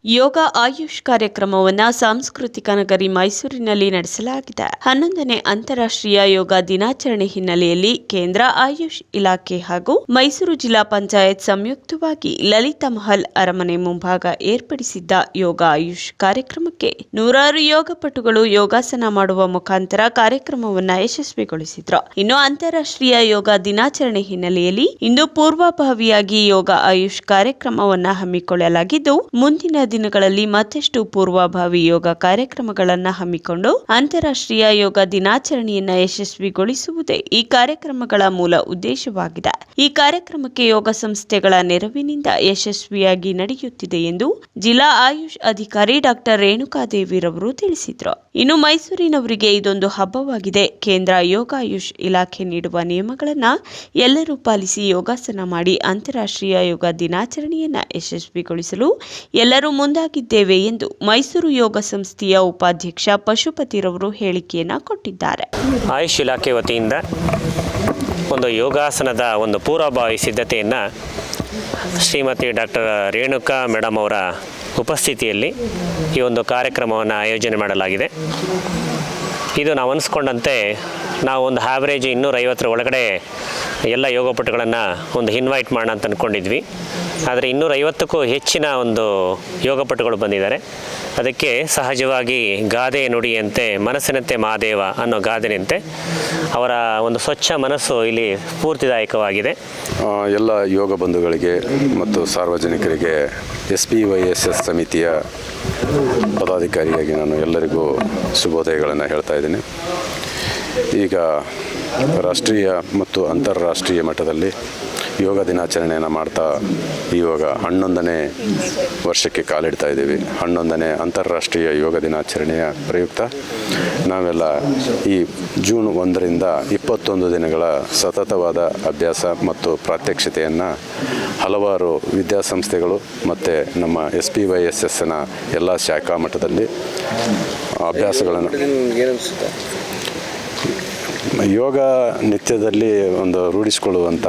ಯೋಗ ಆಯುಷ್ ಕಾರ್ಯಕ್ರಮವನ್ನು ಸಾಂಸ್ಕೃತಿಕ ನಗರಿ ಮೈಸೂರಿನಲ್ಲಿ ನಡೆಸಲಾಗಿದೆ. 11ನೇ ಅಂತಾರಾಷ್ಟ್ರೀಯ ಯೋಗ ದಿನಾಚರಣೆ ಹಿನ್ನೆಲೆಯಲ್ಲಿ ಕೇಂದ್ರ ಆಯುಷ್ ಇಲಾಖೆ ಹಾಗೂ ಮೈಸೂರು ಜಿಲ್ಲಾ ಪಂಚಾಯತ್ ಸಂಯುಕ್ತವಾಗಿ ಲಲಿತಾ ಮಹಲ್ ಅರಮನೆ ಮುಂಭಾಗ ಏರ್ಪಡಿಸಿದ್ದ ಯೋಗ ಆಯುಷ್ ಕಾರ್ಯಕ್ರಮಕ್ಕೆ ನೂರಾರು ಯೋಗಪಟುಗಳು ಯೋಗಾಸನ ಮಾಡುವ ಮುಖಾಂತರ ಕಾರ್ಯಕ್ರಮವನ್ನು ಯಶಸ್ವಿಗೊಳಿಸಿದ್ರು. ಇನ್ನು ಅಂತಾರಾಷ್ಟ್ರೀಯ ಯೋಗ ದಿನಾಚರಣೆ ಹಿನ್ನೆಲೆಯಲ್ಲಿ ಇಂದು ಪೂರ್ವಭಾವಿಯಾಗಿ ಯೋಗ ಆಯುಷ್ ಕಾರ್ಯಕ್ರಮವನ್ನು ಹಮ್ಮಿಕೊಳ್ಳಲಾಗಿದ್ದು, ಮುಂದಿನ ದಿನಗಳಲ್ಲಿ ಮತ್ತಷ್ಟು ಪೂರ್ವಭಾವಿ ಯೋಗ ಕಾರ್ಯಕ್ರಮಗಳನ್ನು ಹಮ್ಮಿಕೊಂಡು ಅಂತಾರಾಷ್ಟ್ರೀಯ ಯೋಗ ದಿನಾಚರಣೆಯನ್ನು ಯಶಸ್ವಿಗೊಳಿಸುವುದೇ ಈ ಕಾರ್ಯಕ್ರಮಗಳ ಮೂಲ ಉದ್ದೇಶವಾಗಿದೆ. ಈ ಕಾರ್ಯಕ್ರಮಕ್ಕೆ ಯೋಗ ಸಂಸ್ಥೆಗಳ ನೆರವಿನಿಂದ ಯಶಸ್ವಿಯಾಗಿ ನಡೆಯುತ್ತಿದೆ ಎಂದು ಜಿಲ್ಲಾ ಆಯುಷ್ ಅಧಿಕಾರಿ ಡಾಕ್ಟರ್ ರೇಣುಕಾದೇವಿರವರು ತಿಳಿಸಿದರು. ಇನ್ನು ಮೈಸೂರಿನವರಿಗೆ ಇದೊಂದು ಹಬ್ಬವಾಗಿದೆ. ಕೇಂದ್ರ ಯೋಗ ಆಯುಷ್ ಇಲಾಖೆ ನೀಡುವ ನಿಯಮಗಳನ್ನು ಎಲ್ಲರೂ ಪಾಲಿಸಿ ಯೋಗಾಸನ ಮಾಡಿ ಅಂತಾರಾಷ್ಟ್ರೀಯ ಯೋಗ ದಿನಾಚರಣೆಯನ್ನು ಯಶಸ್ವಿಗೊಳಿಸಲು ಎಲ್ಲರೂ ಮುಂದಾಗಿದ್ದೇವೆ ಎಂದು ಮೈಸೂರು ಯೋಗ ಸಂಸ್ಥೆಯ ಉಪಾಧ್ಯಕ್ಷ ಪಶುಪತಿರವರು ಹೇಳಿಕೆಯನ್ನು ಕೊಟ್ಟಿದ್ದಾರೆ. ಆಯುಷ್ ಇಲಾಖೆ ವತಿಯಿಂದ ಒಂದು ಯೋಗಾಸನದ ಒಂದು ಪೂರ್ವಭಾವಿ ಸಿದ್ಧತೆಯನ್ನು ಶ್ರೀಮತಿ ಡಾಕ್ಟರ್ ರೇಣುಕಾ ಮೇಡಮ್ ಅವರ ಉಪಸ್ಥಿತಿಯಲ್ಲಿ ಈ ಒಂದು ಕಾರ್ಯಕ್ರಮವನ್ನು ಆಯೋಜನೆ ಮಾಡಲಾಗಿದೆ. ಇದು ನಾವು ಅನಿಸ್ಕೊಂಡಂತೆ ನಾವು ಒಂದು ಆ್ಯಾವ್ರೇಜ್ 250 ಒಳಗಡೆ ಎಲ್ಲ ಯೋಗಪಟುಗಳನ್ನು ಒಂದು ಇನ್ವೈಟ್ ಮಾಡೋಣ ಅಂತ ಅಂದ್ಕೊಂಡಿದ್ವಿ. ಆದರೆ 250ಕ್ಕೂ ಹೆಚ್ಚಿನ ಒಂದು ಯೋಗಪಟುಗಳು ಬಂದಿದ್ದಾರೆ. ಅದಕ್ಕೆ ಸಹಜವಾಗಿ ಗಾದೆ ನುಡಿಯಂತೆ ಮನಸ್ಸಿನಂತೆ ಮಹಾದೇವ ಅನ್ನೋ ಗಾದೆಯಂತೆ ಅವರ ಒಂದು ಸ್ವಚ್ಛ ಮನಸ್ಸು ಇಲ್ಲಿ ಸ್ಫೂರ್ತಿದಾಯಕವಾಗಿದೆ. ಎಲ್ಲ ಯೋಗ ಬಂಧುಗಳಿಗೆ ಮತ್ತು ಸಾರ್ವಜನಿಕರಿಗೆ SPYSS ಸಮಿತಿಯ ಪದಾಧಿಕಾರಿಯಾಗಿ ನಾನು ಎಲ್ಲರಿಗೂ ಶುಭೋದಯಗಳನ್ನು ಹೇಳ್ತಾ ಇದ್ದೀನಿ. ಈಗ ರಾಷ್ಟ್ರೀಯ ಮತ್ತು ಅಂತಾರಾಷ್ಟ್ರೀಯ ಮಟ್ಟದಲ್ಲಿ ಯೋಗ ದಿನಾಚರಣೆಯನ್ನು ಮಾಡ್ತಾ ಇವಾಗ 11ನೇ ವರ್ಷಕ್ಕೆ ಕಾಲಿಡ್ತಾ ಇದ್ದೀವಿ. 11ನೇ ಅಂತಾರಾಷ್ಟ್ರೀಯ ಯೋಗ ದಿನಾಚರಣೆಯ ಪ್ರಯುಕ್ತ ನಾವೆಲ್ಲ ಈ ಜೂನ್ 1ರಿಂದ 21 ದಿನಗಳ ಸತತವಾದ ಅಭ್ಯಾಸ ಮತ್ತು ಪ್ರಾತ್ಯಕ್ಷಿತೆಯನ್ನು ಹಲವಾರು ವಿದ್ಯಾಸಂಸ್ಥೆಗಳು ಮತ್ತು ನಮ್ಮ SPYSSನ ಎಲ್ಲ ಶಾಖಾ ಮಟ್ಟದಲ್ಲಿ ಅಭ್ಯಾಸಗಳನ್ನು ಯೋಗ ನಿತ್ಯದಲ್ಲಿ ಒಂದು ರೂಢಿಸಿಕೊಳ್ಳುವಂಥ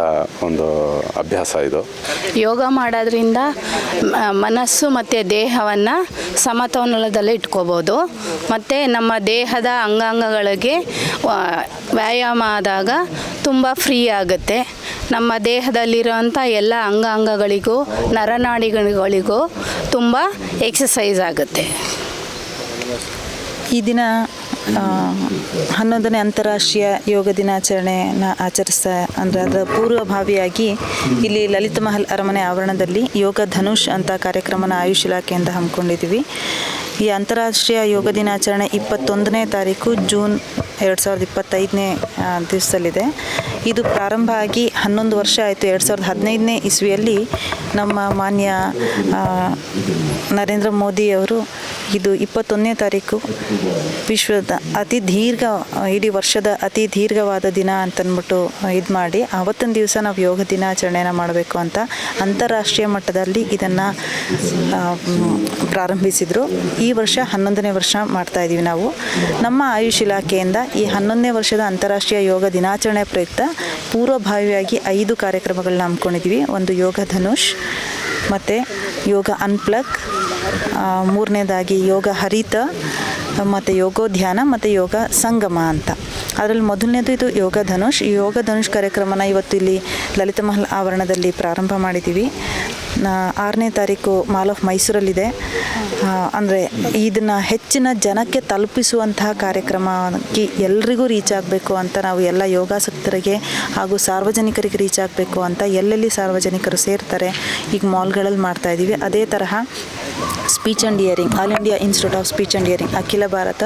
ಒಂದು ಅಭ್ಯಾಸ ಇದು. ಯೋಗ ಮಾಡೋದ್ರಿಂದ ಮನಸ್ಸು ಮತ್ತು ದೇಹವನ್ನು ಸಮತೋಲನದಲ್ಲಿ ಇಟ್ಕೋಬೋದು. ಮತ್ತು ನಮ್ಮ ದೇಹದ ಅಂಗಾಂಗಗಳಿಗೆ ವ್ಯಾಯಾಮ ಆದಾಗ ತುಂಬ ಫ್ರೀ ಆಗುತ್ತೆ. ನಮ್ಮ ದೇಹದಲ್ಲಿರುವಂಥ ಎಲ್ಲ ಅಂಗಾಂಗಗಳಿಗೂ ನರನಾಡಿಗಳಿಗೂ ತುಂಬ ಎಕ್ಸಸೈಸ್ ಆಗುತ್ತೆ. ಈ ದಿನ 11ನೇ ಅಂತಾರಾಷ್ಟ್ರೀಯ ಯೋಗ ದಿನಾಚರಣೆಯನ್ನು ಆಚರಿಸ್ತಾ ಅಂದರೆ ಅದರ ಪೂರ್ವಭಾವಿಯಾಗಿ ಇಲ್ಲಿ ಲಲಿತಾ ಮಹಲ್ ಅರಮನೆ ಆವರಣದಲ್ಲಿ ಯೋಗ ಧನುಷ್ ಅಂತ ಕಾರ್ಯಕ್ರಮನ ಆಯುಷ್ ಇಲಾಖೆಯಿಂದ ಹಮ್ಮಿಕೊಂಡಿದ್ದೀವಿ. ಈ ಅಂತಾರಾಷ್ಟ್ರೀಯ ಯೋಗ ದಿನಾಚರಣೆ 21ನೇ ತಾರೀಕು ಜೂನ್ 2025ನೇ ದಿವಸದಲ್ಲಿದೆ. ಇದು ಪ್ರಾರಂಭ ಆಗಿ 11 ವರ್ಷ ಆಯಿತು. 2015ನೇ ಇಸ್ವಿಯಲ್ಲಿ ನಮ್ಮ ಮಾನ್ಯ ನರೇಂದ್ರ ಮೋದಿಯವರು ಇದು 21ನೇ ತಾರೀಕು ವಿಶ್ವದ ಇಡೀ ವರ್ಷದ ಅತಿ ದೀರ್ಘವಾದ ದಿನ ಅಂತಂದ್ಬಿಟ್ಟು ಇದು ಮಾಡಿ ಆವತ್ತಿನ ದಿವಸ ನಾವು ಯೋಗ ದಿನಾಚರಣೆಯನ್ನು ಮಾಡಬೇಕು ಅಂತ ಅಂತಾರಾಷ್ಟ್ರೀಯ ಮಟ್ಟದಲ್ಲಿ ಇದನ್ನು ಪ್ರಾರಂಭಿಸಿದರು. ಈ ವರ್ಷ 11ನೇ ವರ್ಷ ಮಾಡ್ತಾಯಿದ್ದೀವಿ ನಾವು. ನಮ್ಮ ಆಯುಷ್ ಇಲಾಖೆಯಿಂದ ಈ 11ನೇ ವರ್ಷದ ಅಂತಾರಾಷ್ಟ್ರೀಯ ಯೋಗ ದಿನಾಚರಣೆ ಪ್ರಯುಕ್ತ ಪೂರ್ವಭಾವಿಯಾಗಿ 5 ಕಾರ್ಯಕ್ರಮಗಳನ್ನ ಹಮ್ಮಿಕೊಂಡಿದ್ದೀವಿ. ಒಂದು ಯೋಗ ಧನುಷ್, ಮತ್ತು ಯೋಗ ಅನ್ಪ್ಲಗ್, 3ನೇದಾಗಿ ಯೋಗ ಹರಿತ, ಮತ್ತು ಯೋಗೋಧ್ಯಾನ ಮತ್ತು ಯೋಗ ಸಂಗಮ ಅಂತ. ಅದರಲ್ಲಿ ಮೊದಲನೇದು ಇದು ಯೋಗ ಧನುಷ್. ಈ ಯೋಗ ಧನುಷ್ ಕಾರ್ಯಕ್ರಮನ ಇವತ್ತು ಇಲ್ಲಿ ಲಲಿತಾ ಮಹಲ್ ಆವರಣದಲ್ಲಿ ಪ್ರಾರಂಭ ಮಾಡಿದ್ದೀವಿ. 6ನೇ ತಾರೀಕು ಮಾಲ್ ಆಫ್ ಮೈಸೂರಲ್ಲಿದೆ. ಅಂದರೆ ಇದನ್ನು ಹೆಚ್ಚಿನ ಜನಕ್ಕೆ ತಲುಪಿಸುವಂತಹ ಕಾರ್ಯಕ್ರಮಕ್ಕೆ ಎಲ್ರಿಗೂ ರೀಚ್ ಆಗಬೇಕು ಅಂತ ನಾವು ಎಲ್ಲ ಯೋಗಾಸಕ್ತರಿಗೆ ಹಾಗೂ ಸಾರ್ವಜನಿಕರಿಗೆ ರೀಚ್ ಆಗಬೇಕು ಅಂತ ಎಲ್ಲೆಲ್ಲಿ ಸಾರ್ವಜನಿಕರು ಸೇರ್ತಾರೆ ಈಗ ಮಾಲ್ಗಳಲ್ಲಿ ಮಾಡ್ತಾಯಿದ್ದೀವಿ. ಅದೇ ತರಹ speech and hearing, all India institute of speech and hearing, ಅಖಿಲ ಭಾರತ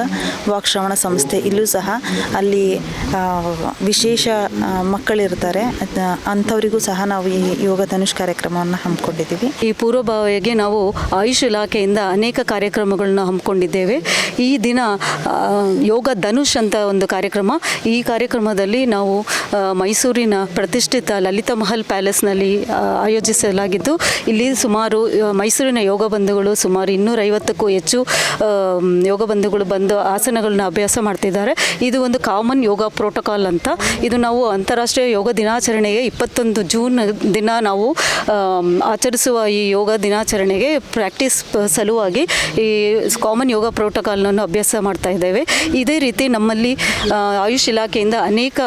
ವಾಕ್ಶ್ರವಣ ಸಂಸ್ಥೆ, ಇಲ್ಲೂ ಸಹ ಅಲ್ಲಿ ವಿಶೇಷ ಮಕ್ಕಳಿರ್ತಾರೆ, ಅಂಥವರಿಗೂ ಸಹ ನಾವು ಈ ಯೋಗ ಧನುಷ್ ಕಾರ್ಯಕ್ರಮವನ್ನು ಹಮ್ಮಿಕೊಂಡಿದ್ದೀವಿ. ಈ ಪೂರ್ವಭಾವಿಯಾಗಿ ನಾವು ಆಯುಷ್ ಇಲಾಖೆಯಿಂದ ಅನೇಕ ಕಾರ್ಯಕ್ರಮಗಳನ್ನ ಹಮ್ಮಿಕೊಂಡಿದ್ದೇವೆ. ಈ ದಿನ ಯೋಗ ಧನುಷ್ ಅಂತ ಒಂದು ಕಾರ್ಯಕ್ರಮ. ಈ ಕಾರ್ಯಕ್ರಮದಲ್ಲಿ ನಾವು ಮೈಸೂರಿನ ಪ್ರತಿಷ್ಠಿತ ಲಲಿತಾ ಮಹಲ್ ಪ್ಯಾಲೇಸ್ನಲ್ಲಿ ಆಯೋಜಿಸಲಾಗಿದ್ದು, ಇಲ್ಲಿ ಸುಮಾರು ಮೈಸೂರಿನ ಯೋಗ ಬಂಧುಗಳು ಬಂಧುಗಳು ಸುಮಾರು 250ಕ್ಕೂ ಹೆಚ್ಚು ಯೋಗ ಬಂಧುಗಳು ಬಂದು ಆಸನಗಳನ್ನ ಅಭ್ಯಾಸ ಮಾಡ್ತಿದ್ದಾರೆ. ಇದು ಒಂದು ಕಾಮನ್ ಯೋಗ ಪ್ರೋಟೋಕಾಲ್ ಅಂತ. ಇದು ನಾವು ಅಂತಾರಾಷ್ಟ್ರೀಯ ಯೋಗ ದಿನಾಚರಣೆಗೆ 21 ಜೂನ್ ದಿನ ನಾವು ಆಚರಿಸುವ ಈ ಯೋಗ ದಿನಾಚರಣೆಗೆ ಪ್ರಾಕ್ಟೀಸ್ ಸಲುವಾಗಿ ಈ ಕಾಮನ್ ಯೋಗ ಪ್ರೋಟೋಕಾಲ್ನನ್ನು ಅಭ್ಯಾಸ ಮಾಡ್ತಾ ಇದ್ದೇವೆ. ಇದೇ ರೀತಿ ನಮ್ಮಲ್ಲಿ ಆಯುಷ್ ಇಲಾಖೆಯಿಂದ ಅನೇಕ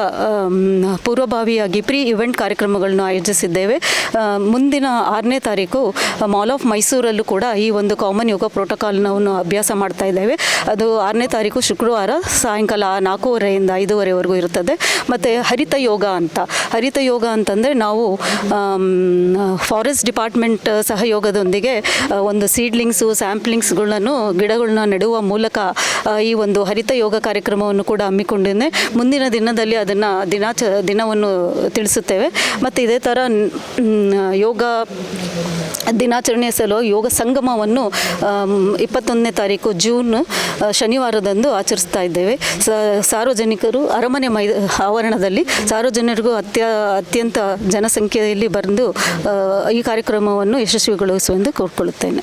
ಪೂರ್ವಭಾವಿಯಾಗಿ ಪ್ರೀ ಇವೆಂಟ್ ಕಾರ್ಯಕ್ರಮಗಳನ್ನು ಆಯೋಜಿಸಿದ್ದೇವೆ. ಮುಂದಿನ 6ನೇ ತಾರೀಕು ಮಾಲ್ ಆಫ್ ಮೈಸೂರಲ್ಲೂ ಕೂಡ ಈ ಒಂದು ಕಾಮನ್ ಯೋಗ ಪ್ರೋಟೋಕಾಲ್ನವನ್ನು ಅಭ್ಯಾಸ ಮಾಡ್ತಾ ಇದ್ದೇವೆ. ಅದು 6ನೇ ತಾರೀಕು ಶುಕ್ರವಾರ ಸಾಯಂಕಾಲ 4:30ಯಿಂದ 5:30ವರೆಗೂ ಇರುತ್ತದೆ. ಮತ್ತು ಹರಿತ ಯೋಗ ಅಂತಂದರೆ ನಾವು ಫಾರೆಸ್ಟ್ ಡಿಪಾರ್ಟ್ಮೆಂಟ್ ಸಹಯೋಗದೊಂದಿಗೆ ಒಂದು ಸೀಡ್ಲಿಂಗ್ಸು ಸ್ಯಾಂಪ್ಲಿಂಗ್ಸ್ಗಳನ್ನು ಗಿಡಗಳನ್ನ ನೆಡುವ ಮೂಲಕ ಈ ಒಂದು ಹರಿತ ಯೋಗ ಕಾರ್ಯಕ್ರಮವನ್ನು ಕೂಡ ಹಮ್ಮಿಕೊಂಡಿದ್ದೇನೆ. ಮುಂದಿನ ದಿನದಲ್ಲಿ ಅದನ್ನು ದಿನವನ್ನು ತಿಳಿಸುತ್ತೇವೆ. ಮತ್ತು ಇದೇ ಥರ ಯೋಗ ದಿನಾಚರಣೆಯ ಸಲುವಾಗಿ ಯೋಗ ಸಂಗಮವನ್ನು 21ನೇ ತಾರೀಕು ಜೂನ್ ಶನಿವಾರದಂದು ಆಚರಿಸ್ತಾ ಇದ್ದೇವೆ. ಸಾರ್ವಜನಿಕರು ಅರಮನೆ ಆವರಣದಲ್ಲಿ ಸಾರ್ವಜನಿಕರಿಗೂ ಅತ್ಯಂತ ಜನಸಂಖ್ಯೆಯಲ್ಲಿ ಬಂದು ಈ ಕಾರ್ಯಕ್ರಮವನ್ನು ಯಶಸ್ವಿಗೊಳಿಸುವಂತೆ ಕೋರ್ಕೊಳ್ಳುತ್ತೇನೆ.